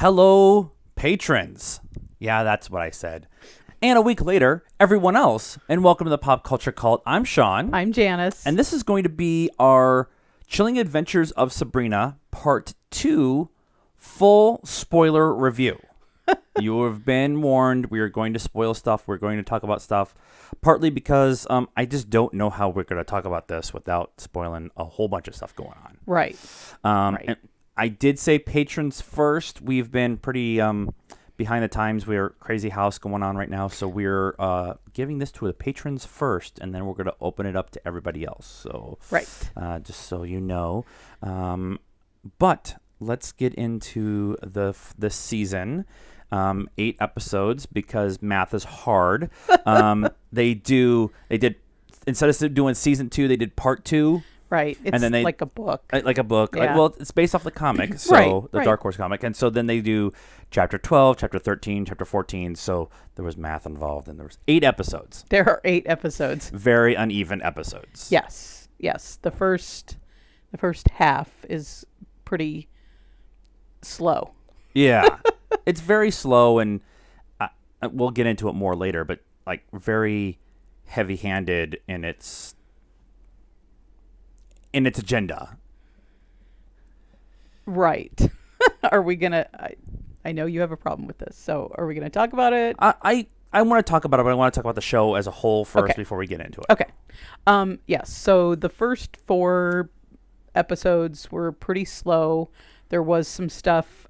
Hello, patrons. Yeah, that's what I said. And a week later, everyone else. And welcome to the Pop Culture Cult. I'm Sean. I'm Janice. And this is going to be our Chilling Adventures of Sabrina Part 2 full spoiler review. You have been warned. We are going to spoil stuff. We're going to talk about stuff. Partly because I just don't know how we're going to talk about this without spoiling a whole bunch of stuff going on. Right. And I did say patrons first. We've been pretty behind the times. We're crazy house going on right now. So we're giving this to the patrons first, and then we're going to open it up to everybody else. So just so you know. But let's get into the season. 8 episodes because math is hard. They did instead of doing season 2, they did part 2. Right. It's like a book. Like a book. Yeah. Well, it's based off the comic, so the Dark Horse comic. And so then they do chapter 12, chapter 13, chapter 14. So there was math involved, and there was 8 episodes. There are 8 episodes. Very uneven episodes. Yes. The first half is pretty slow. Yeah. It's very slow, and we'll get into it more later, but like very heavy-handed in its agenda. Right. Are we going to... I know you have a problem with this, so are we going to talk about it? I want to talk about it, but I want to talk about the show as a whole first before we get into it. Okay. Yes, so the first 4 episodes were pretty slow. There was some stuff...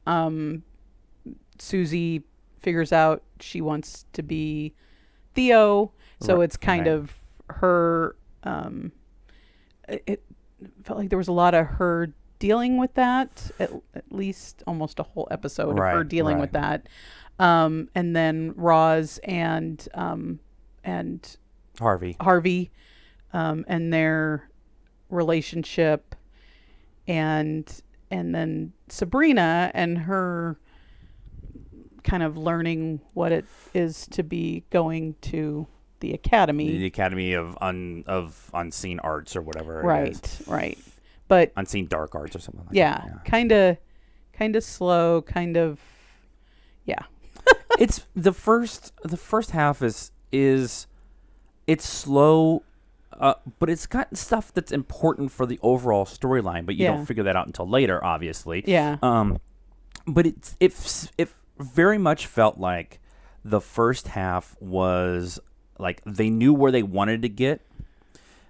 Susie figures out she wants to be Theo, so it's kind of her... It felt like there was a lot of her dealing with that, at least almost a whole episode of her dealing with that. And then Roz and Harvey and their relationship, and then Sabrina and her kind of learning what it is to be going to the academy. The Academy of Unseen Arts or whatever it is. Right. But Unseen Dark Arts or something like that. Yeah. Kind of slow, kind of It's the first half is it's slow, but it's got stuff that's important for the overall storyline, but you don't figure that out until later, obviously. Yeah. But it very much felt like the first half was like they knew where they wanted to get.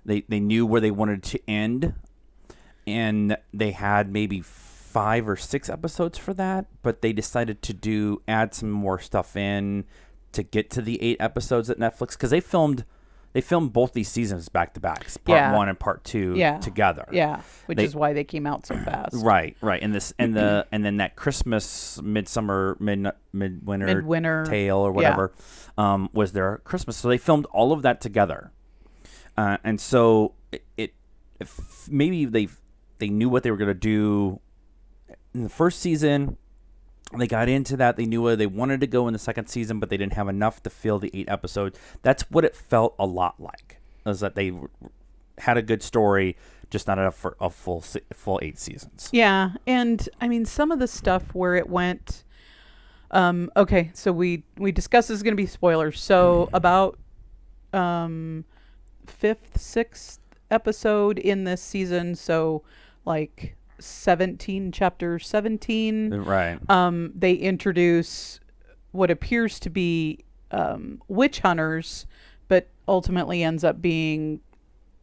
They knew where they wanted to end, and they had maybe 5 or 6 episodes for that, but they decided to add some more stuff in to get to the 8 episodes at Netflix, because they filmed both these seasons back to back, part 1 and part 2 together. Yeah, which is why they came out so fast. Right. And then that Christmas, midwinter tale or whatever was their Christmas. So they filmed all of that together, and so maybe they knew what they were going to do in the first season. They got into that. They knew where they wanted to go in the second season, but they didn't have enough to fill the 8 episodes. That's what it felt a lot like. Was that they had a good story, just not enough for a full 8 seasons. Yeah, and I mean some of the stuff where it went. Okay, so we discussed this is going to be spoilers. So about 5th, 6th episode in this season. So like. 17, chapter 17. Right. They introduce what appears to be witch hunters, but ultimately ends up being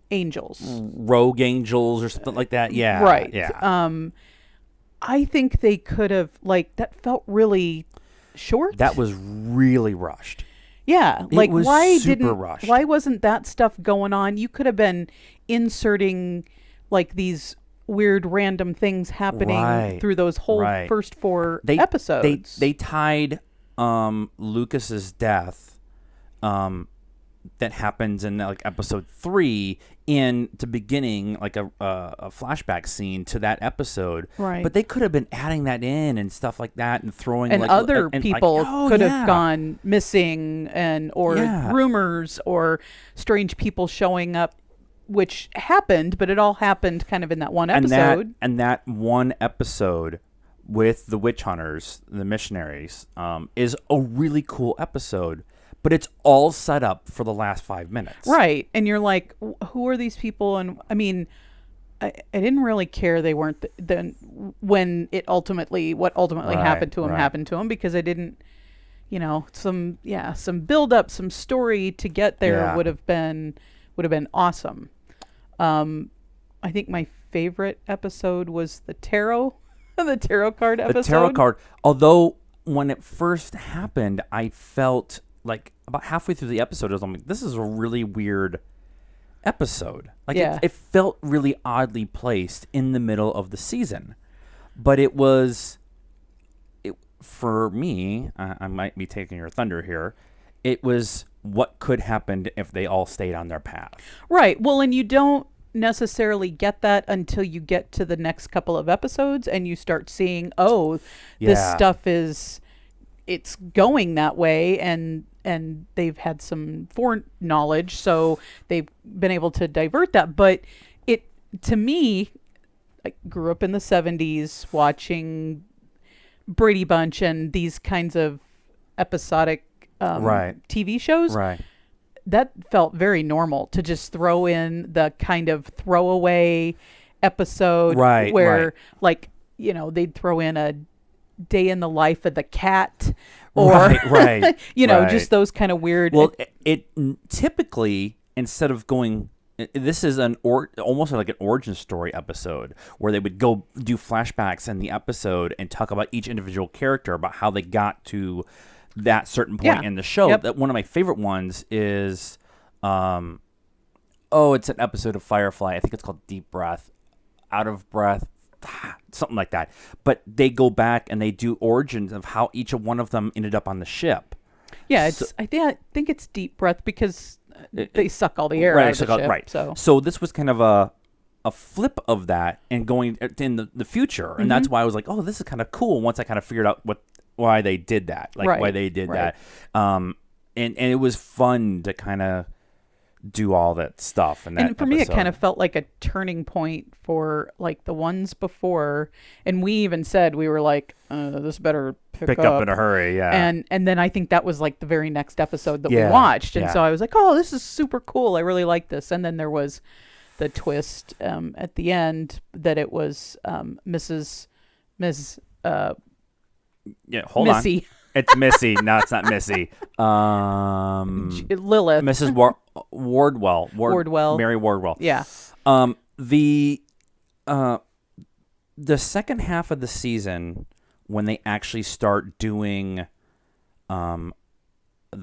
angels. Rogue angels or something like that. Yeah. Right. Yeah. I think they could have, that felt really short. That was really rushed. Yeah. It was super rushed. Why wasn't that stuff going on? You could have been inserting these weird random things happening through those whole first 4 episodes. They tied Lucas's death that happens in episode 3 in the beginning, like a flashback scene to that episode. Right. But they could have been adding that in and stuff like that and throwing and other people could have gone missing or rumors or strange people showing up, which happened, but it all happened kind of in that one episode. And that one episode with the witch hunters, the missionaries, is a really cool episode, but it's all set up for the last 5 minutes. Right. And you're like, who are these people? And I mean, I didn't really care they weren't then when what ultimately happened to him because I didn't, some build up, some story to get there would have been awesome. I think my favorite episode was the tarot card episode. The tarot card. Although when it first happened, I felt like about halfway through the episode, I'm like, this is a really weird episode. Like it felt really oddly placed in the middle of the season. But for me, I might be taking your thunder here, it was what could happen if they all stayed on their path. Right. Well, and you don't necessarily get that until you get to the next couple of episodes and you start seeing, this stuff it's going that way, and they've had some foreknowledge, so they've been able to divert that. But to me, I grew up in the 70s watching Brady Bunch and these kinds of episodic TV shows. Right. That felt very normal to just throw in the kind of throwaway episode where they'd throw in a day in the life of the cat or just those kind of weird. Well, it typically, instead of going, this is almost like an origin story episode where they would go do flashbacks in the episode and talk about each individual character, about how they got to that certain point in the show. Yep. That one of my favorite ones is, it's an episode of Firefly. I think it's called Deep Breath, Out of Breath, something like that. But they go back and they do origins of how each one of them ended up on the ship. Yeah, I think it's Deep Breath because they suck all the air out of the ship. Right. So this was kind of a flip of that and going in the future. And that's why I was like, this is kind of cool once I kind of figured out why they did that. Why they did that. And it was fun to kind of do all that stuff. And for me, it kind of felt like a turning point for like the ones before. And we even said, we were like, this better pick up in a hurry. Yeah. And then I think that was like the very next episode that we watched. And so I was like, this is super cool. I really like this. And then there was the twist at the end that it was Mrs. Hold Missy. on. It's Missy. No, it's not Missy. Lilith. Mrs. Wardwell. Wardwell. Mary Wardwell. Yeah. The second half of the season, when they actually start doing, the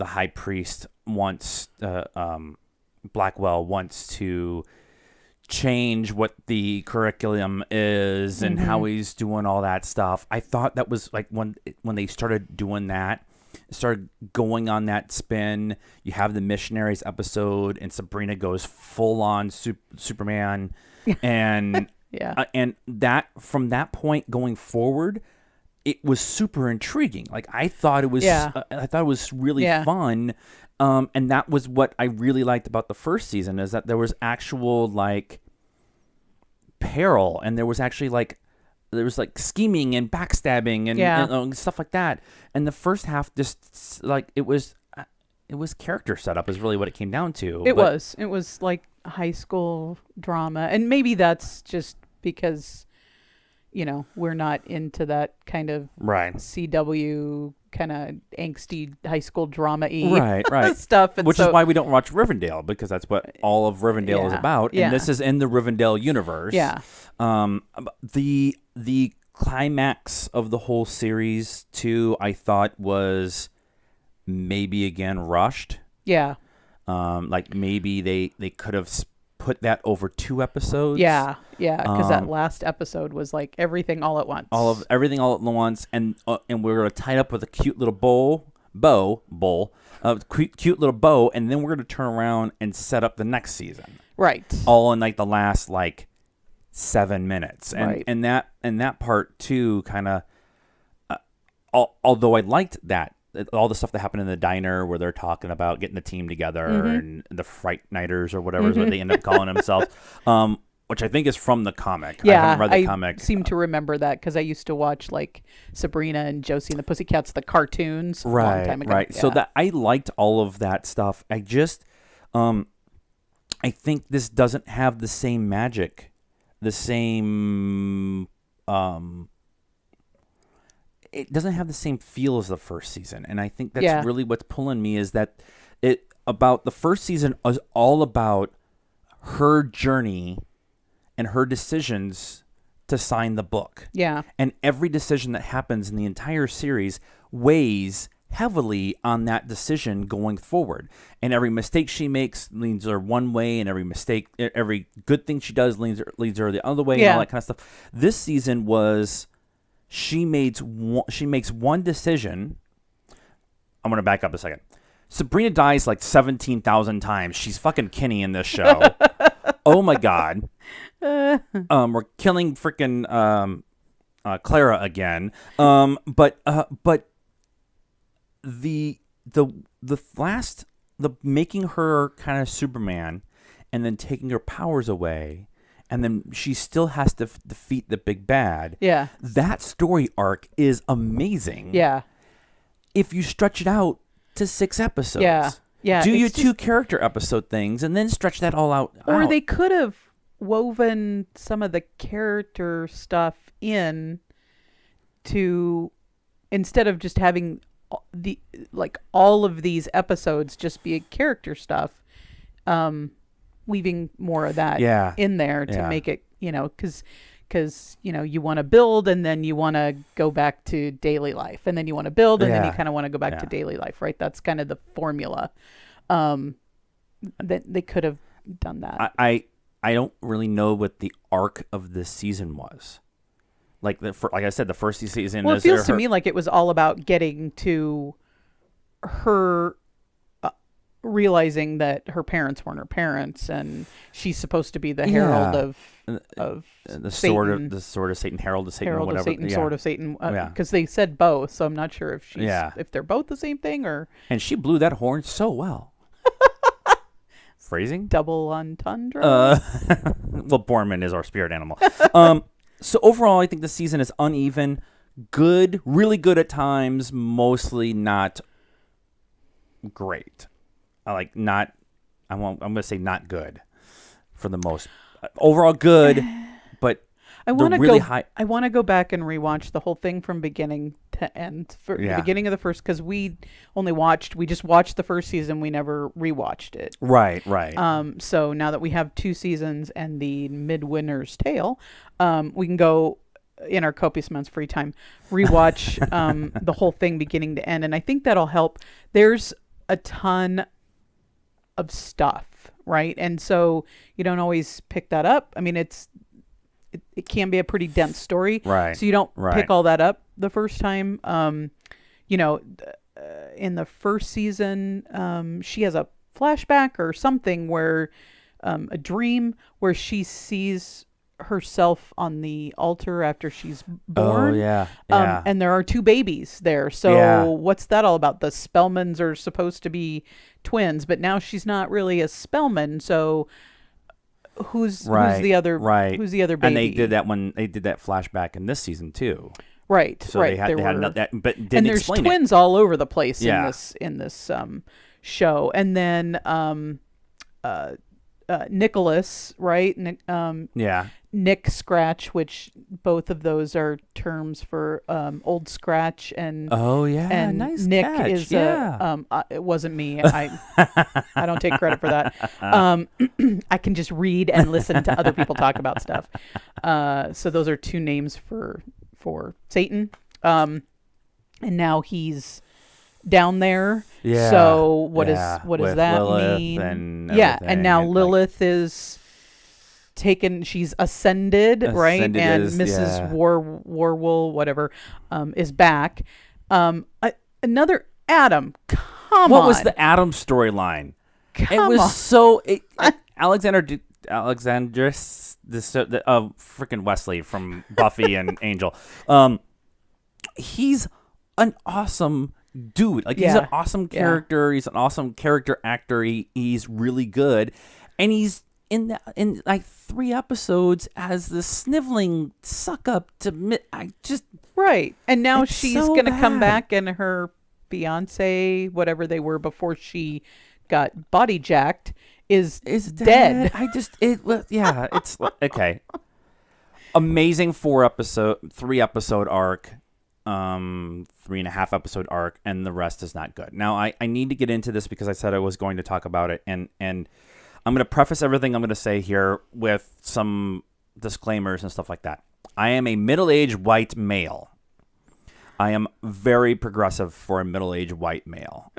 high priest wants, Blackwell wants to change what the curriculum is and how he's doing all that stuff. I thought that was like when they started doing that, started going on that spin. You have the missionaries episode and Sabrina goes full on Superman and and that from that point going forward, it was super intriguing. Like I thought it was really fun. And that was what I really liked about the first season, is that there was actual like peril, and there was actually like scheming and backstabbing and stuff like that. And the first half just like it was character setup is really what it came down to. It was like high school drama, and maybe that's just because we're not into that kind of CW kind of angsty high school drama-y stuff. And which is why we don't watch Rivendell, because that's what all of Rivendell is about. And this is in the Rivendell universe. Yeah. The climax of the whole series, too, I thought was maybe again rushed. Yeah. Like maybe they could have put that over 2 episodes. Yeah, because that last episode was like everything all at once. Everything all at once, and we're gonna tie it up with a cute little cute little bow, and then we're gonna turn around and set up the next season. Right. All in like the last 7 minutes, and that part too, kind of. Although I liked that. All the stuff that happened in the diner where they're talking about getting the team together and the Fright Nighters or whatever is what they end up calling themselves. which I think is from the comic. Yeah, I haven't read the comic. Seem to remember that because I used to watch like Sabrina and Josie and the Pussycats, the cartoons, a long time ago. Right. Yeah. So that I liked all of that stuff. I just, I think this doesn't have the same magic, the same, it doesn't have the same feel as the first season. And I think that's really what's pulling me is that the first season was all about her journey and her decisions to sign the book. Yeah. And every decision that happens in the entire series weighs heavily on that decision going forward. And every mistake she makes leads her one way, and every good thing she does leads her the other way, and all that kind of stuff. This season was she makes one decision. I'm going to back up a second. Sabrina dies like 17,000 times. She's fucking Kenny in this show. Oh my God. We're killing freaking Clara again. But the making her kind of Superman and then taking her powers away, and then she still has to defeat the big bad. Yeah. That story arc is amazing. Yeah. If you stretch it out to 6 episodes. Yeah. Yeah. Do your 2 character episode things and then stretch that all out. Or they could have woven some of the character stuff in to, instead of just having all of these episodes just be character stuff, weaving more of that in there to make it, because you want to build and then you want to go back to daily life, and then you want to build and then you kind of want to go back to daily life, right? That's kind of the formula. That they could have done that. I don't really know what the arc of this season was. Like I said, the first season. Well, it feels to me like it was all about getting to her realizing that her parents weren't her parents, and she's supposed to be the herald of the Satan. sword of Satan, herald of Satan, herald or whatever. of Satan, sword of Satan. Because they said both, so I'm not sure if if they're both the same thing or. And she blew that horn so well. Phrasing? Double entendre. Well, Borman is our spirit animal. So overall, I think the season is uneven, good, really good at times, mostly not great. I'm going to say not good for the most. Overall good, but I want to go back and rewatch the whole thing from beginning to end, for the beginning of the first, because we just watched the first season. We never rewatched it. Right. So now that we have 2 seasons and the Midwinter's Tale, we can go in our copious amounts of free time, rewatch the whole thing beginning to end. And I think that'll help. There's a ton of stuff, right? And so you don't always pick that up. I mean, it can be a pretty dense story. Right. So you don't pick all that up the first time. In the first season, she has a flashback or something where a dream where she sees herself on the altar after she's born. Oh, yeah. And there are 2 babies there. So what's that all about? The Spellmans are supposed to be twins, but now she's not really a Spellman. So who's the other baby? And they did that flashback in this season too. Right. So right. they had that, but didn't and there's explain twins it. all over the place in this show. And then Nicholas, right? Nick Scratch, which both of those are terms for Old Scratch and and nice Nick catch. is it wasn't me. I don't take credit for that. I can just read and listen to other people talk about stuff. So those are 2 names for Satan. And now he's down there. Yeah. So what does that Lilith mean? And and now Lilith is taken. She's ascended, right? And Mrs. Warwool, whatever, is back. Another Adam. What was the Adam storyline? Alexandris, freaking Wesley from Buffy and Angel. He's an awesome dude. Like he's an awesome character. He's an awesome character actor. He's really good, and he's in like 3 episodes as the sniveling suck up to Right. And now It's she's so going to come bad. back and her fiance, whatever they were before she got body jacked, is dead. It's okay. Amazing 3 episode arc, 3.5 episode arc, and the rest is not good. Now I need to get into this because I said I was going to talk about it, and I'm going to preface everything I'm going to say here with some disclaimers and stuff like that. I am a middle-aged white male. I am very progressive for a middle-aged white male.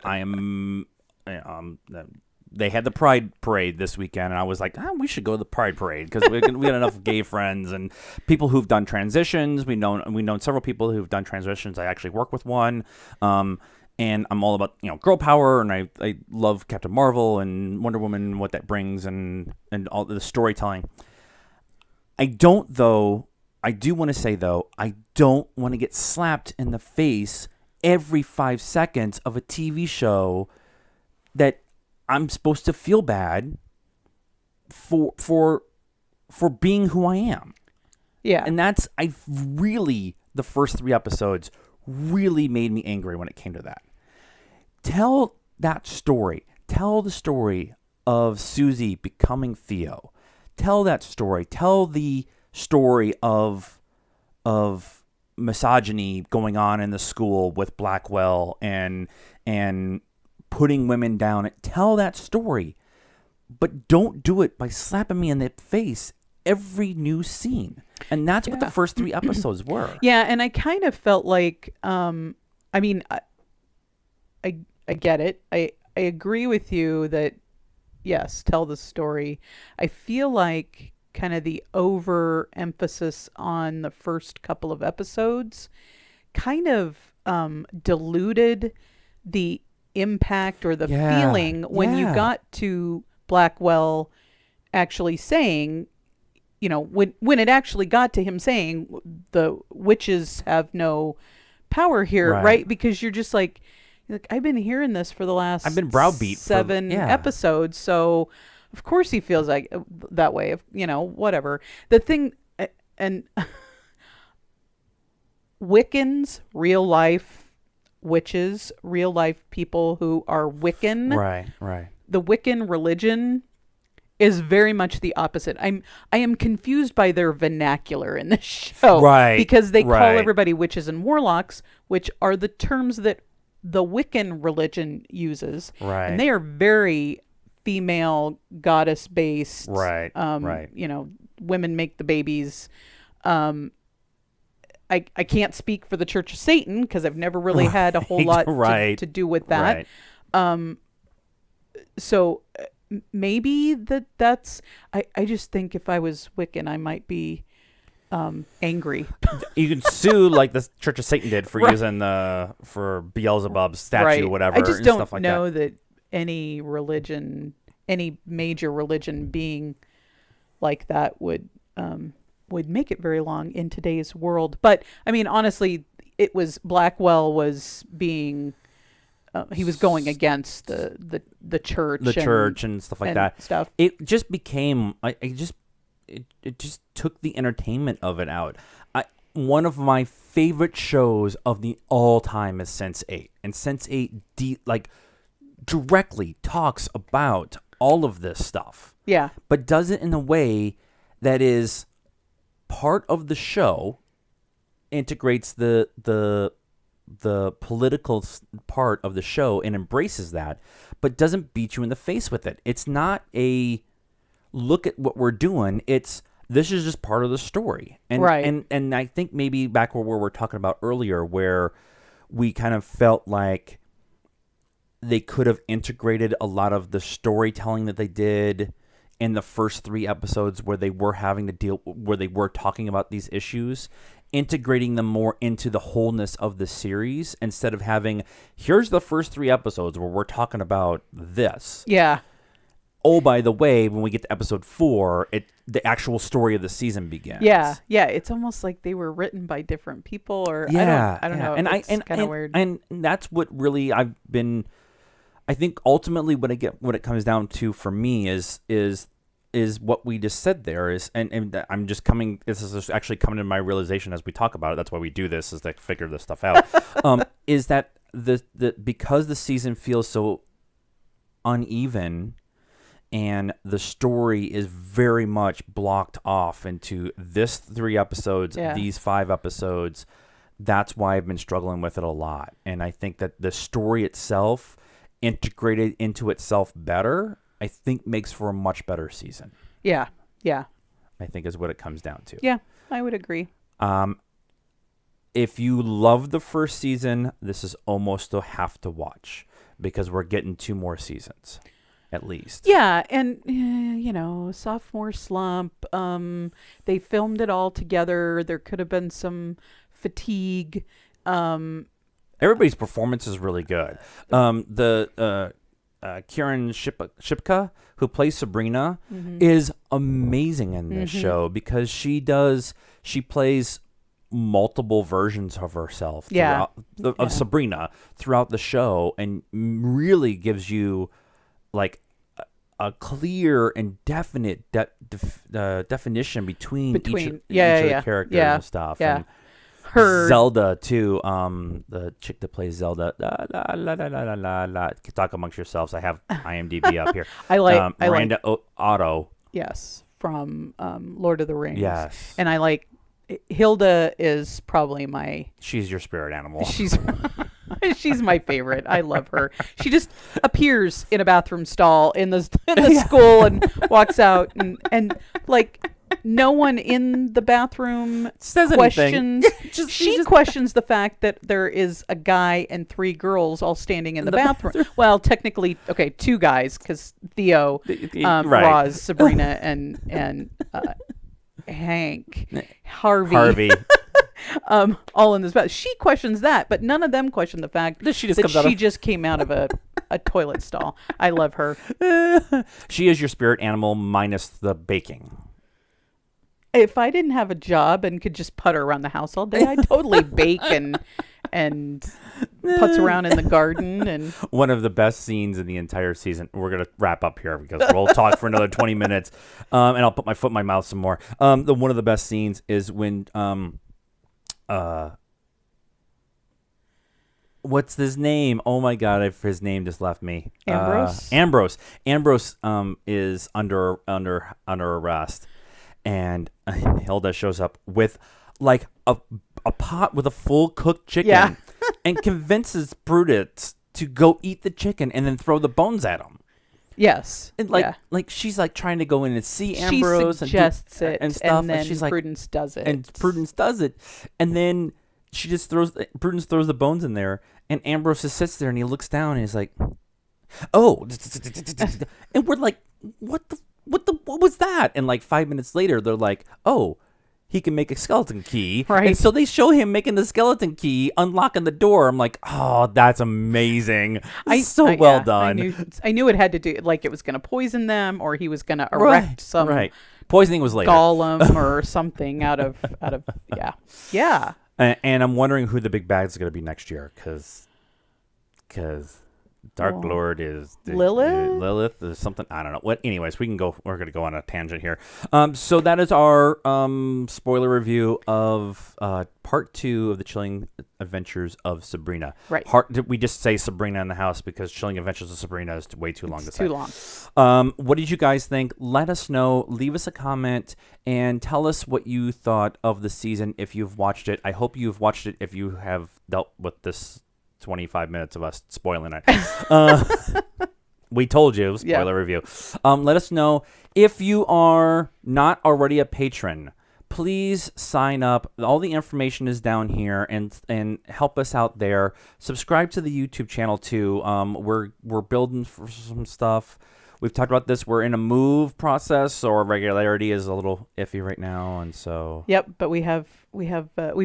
They had the Pride Parade this weekend, and I was like, we should go to the Pride Parade because we had enough gay friends and people who've done transitions. We've known several people who've done transitions. I actually work with one, and I'm all about girl power, and I love Captain Marvel and Wonder Woman and what that brings and all the storytelling. I do want to say though, I don't want to get slapped in the face every 5 seconds of a TV show that I'm supposed to feel bad for being who I am. Yeah. And the first 3 episodes really made me angry when it came to that. Tell that story. Tell the story of Susie becoming Theo. Tell that story. Tell the story of misogyny going on in the school with Blackwell and putting women down. Tell that story, but don't do it by slapping me in the face every new scene. And that's what the first 3 episodes were. Yeah, and I kind of felt like, I get it. I agree with you that, yes, tell the story. I feel like kind of the overemphasis on the first couple of episodes kind of diluted the impact or the feeling when you got to Blackwell actually saying, when it actually got to him saying the witches have no power here, right? Because you're just like, I've been hearing this for the last I've been browbeat 7 episodes, so of course he feels like that way. Whatever. The thing, and Wiccans, real life witches, real life people who are Wiccan. Right. The Wiccan religion is very much the opposite. I am confused by their vernacular in this show. Right. Because they call everybody witches and warlocks, which are the terms that the Wiccan religion uses. Right. And they are very female goddess based. Right. Women make the babies. I can't speak for the Church of Satan because I've never really had a whole lot to do with that. So maybe that's. I just think if I was Wiccan, I might be angry. You can sue like the Church of Satan did for using for Beelzebub's statue or whatever. I just and don't stuff like know that any religion, any major religion being like that would make it very long in today's world. But I mean, honestly, Blackwell was being he was going against the church, church and stuff like that. It just became it just took the entertainment of it out. One of my favorite shows of the all time is Sense8, and Sense8 directly talks about all of this stuff. Yeah, but does it in a way that is part of the show, integrates the political part of the show and embraces that, but doesn't beat you in the face with it. It's not a look at what we're doing. This is just part of the story. And and I think maybe back where we were talking about earlier, where we kind of felt like they could have integrated a lot of the storytelling that they did in the first 3 episodes where they were where they were talking about these issues, integrating them more into the wholeness of the series instead of having, here's the first 3 episodes where we're talking about this. Yeah. Oh, by the way, when we get to episode 4, the actual story of the season begins. Yeah. It's almost like they were written by different people, or I don't know. And it's kind of weird. And that's what really I think ultimately what it comes down to for me is is what we just said there is, and I'm just coming. This is just actually coming to my realization as we talk about it. That's why we do this, is to figure this stuff out. Is that the because the season feels so uneven, and the story is very much blocked off into this 3 episodes, these 5 episodes. That's why I've been struggling with it a lot, and I think that the story itself, integrated into itself better, I think makes for a much better season. Yeah. I think is what it comes down to. Yeah, I would agree. If you love the first season, this is almost a have to watch, because we're getting 2 more seasons, at least. Yeah, and sophomore slump. They filmed it all together. There could have been some fatigue. Everybody's performance is really good. Kieran Shipka, who plays Sabrina, is amazing in this show, because she plays multiple versions of herself of Sabrina throughout the show, and really gives you like a clear and definite definition between each of the characters and stuff. Yeah. And Zelda too, the chick that plays Zelda. Talk amongst yourselves. I have IMDb up here. I like Miranda Otto. Yes, from Lord of the Rings. Yes, and I like Hilda is probably She's your spirit animal. She's my favorite. I love her. She just appears in a bathroom stall in the school and walks out and like. No one in the bathroom says questions. anything. She questions the fact that there is a guy and 3 girls all standing in the bathroom. Well, technically, 2 guys, because Theo, Roz, Sabrina, and Hank, Harvey. All in this bathroom. She questions that, but none of them question the fact that she just came out of a toilet stall. I love her. She is your spirit animal minus the baking. If I didn't have a job and could just putter around the house all day, I'd totally bake and putz around in the garden. And one of the best scenes in the entire season. We're gonna wrap up here because we'll talk for another 20 minutes, and I'll put my foot in my mouth some more. One of the best scenes is when what's his name? Oh my God, his name just left me. Ambrose. Ambrose is under arrest. And Hilda shows up with like a pot with a full cooked chicken and convinces Brutus to go eat the chicken and then throw the bones at him. Yes. And like she's like trying to go in and see Ambrose she suggests it and stuff. And then she's like, Prudence does it. And Prudence does it. And then she just Prudence throws the bones in there, and Ambrose just sits there and he looks down and he's like, oh, and we're like, what was that? And like 5 minutes later, they're like, oh, he can make a skeleton key. Right. And so they show him making the skeleton key, unlocking the door. I'm like, oh, that's amazing. Well done. I knew it had to do, like it was going to poison them, or he was going to erect some poisoning was later. Golem or something out of yeah. And I'm wondering who the big bad is going to be next year, because Dark Lord is Lilith is something, I don't know what. Anyways, we're going to go on a tangent here. So that is our spoiler review of part 2 of the Chilling Adventures of Sabrina. Right. We just say Sabrina in the house because Chilling Adventures of Sabrina is way too long to say. Too long. What did you guys think? Let us know. Leave us a comment and tell us what you thought of the season if you've watched it. I hope you've watched it if you have dealt with this 25 minutes of us spoiling it. We told you, spoiler review. Let us know. If you are not already a patron, please sign up. All the information is down here, and help us out there. Subscribe to the YouTube channel too. We're building for some stuff. We've talked about this. We're in a move process, so our regularity is a little iffy right now, and so. Yep, but we've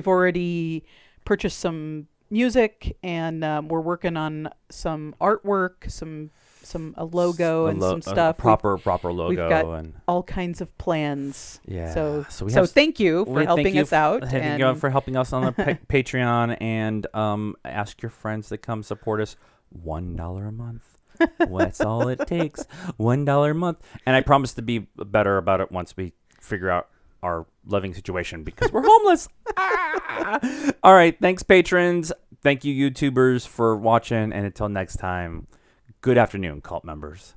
already purchased some music, and we're working on some artwork, a logo, and some stuff. Proper logo. We've got and all kinds of plans. Yeah. So thank you for helping us out. Thank you for helping us on the Patreon, and ask your friends to come support us. $1 a month. That's all it takes. $1 a month. And I promise to be better about it once we figure out our living situation because we're homeless. All right. Thanks, patrons. Thank you, YouTubers, for watching. And until next time, good afternoon, cult members.